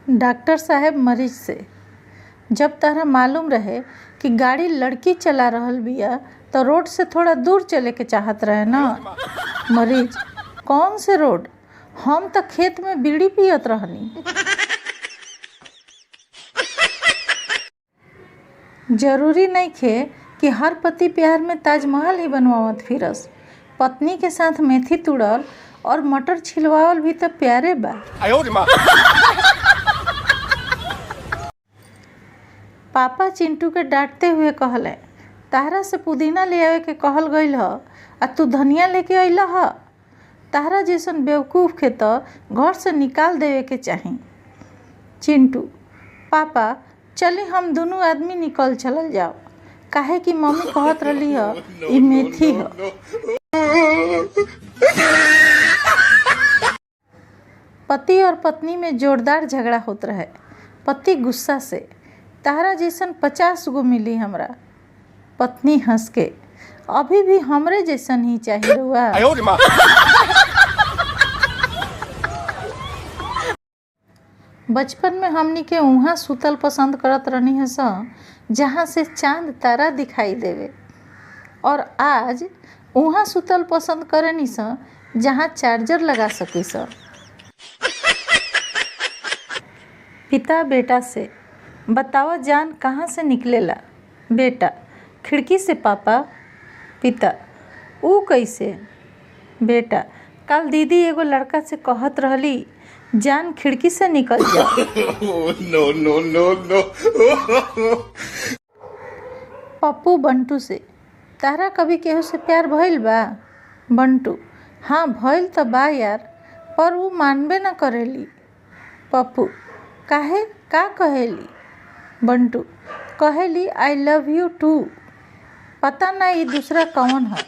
Doctor साहब मरीज से, जब तहरा मालूम रहे कि गाड़ी लड़की चला रहल बिया तो रोड से थोड़ा दूर चले के चाहत रहे ना। मरीज: कौन से रोड? हम तो खेत में बीड़ी पियत रहनी। जरूरी नहीं खे कि हर पति प्यार में ताजमहल ही बनवावत फिरस। पत्नी के साथ मेथी तुड़ल और मटर छिलवावल भी तो प्यारे बा। पापा चिंटू के डांटते हुए कहले, ताहरा से पुदीना ले आवे के कहल गईल ह आ तू धनिया लेके अइला ह। ताहरा जैसन बेवकूफ़ के तो घर से निकाल देवे के चाही। चिंटू: पापा चली हम दोनों आदमी निकल चलल जाओ, काहे कि मम्मी कहत रही ह ई मेथी ह। पति और पत्नी में जोरदार झगड़ा होत रहे। पति गुस्सा से: ताहरा जैसन 50 गो मिली हमरा। पत्नी हंस के: अभी भी हमरे जैसन ही चाहिए रुआ। बचपन में हमनी के उहाँ सुतल पसंद करत रहनी है जहाँ से चांद तारा दिखाई देवे, और आज उहाँ सुतल पसंद करनी जहाँ चार्जर लगा सकी। पिता बेटा से: बतावा जान कहाँ से निकलेला? बेटा: खिड़की से पापा। पिता: ऊ कैसे? बेटा: कल दीदी एगो लड़का से कहत रहली जान खिड़की से निकल जा। पप्पू बंटू से: तारा कभी केहू से प्यार भइल बा? बंटू: हाँ भइल तो बा यार, पर ऊ मानबे न करेली। पप्पू: काहे, का कहेली? बंटू: कहेली आई लव यू टू। पता ना ई दूसरा कौन है।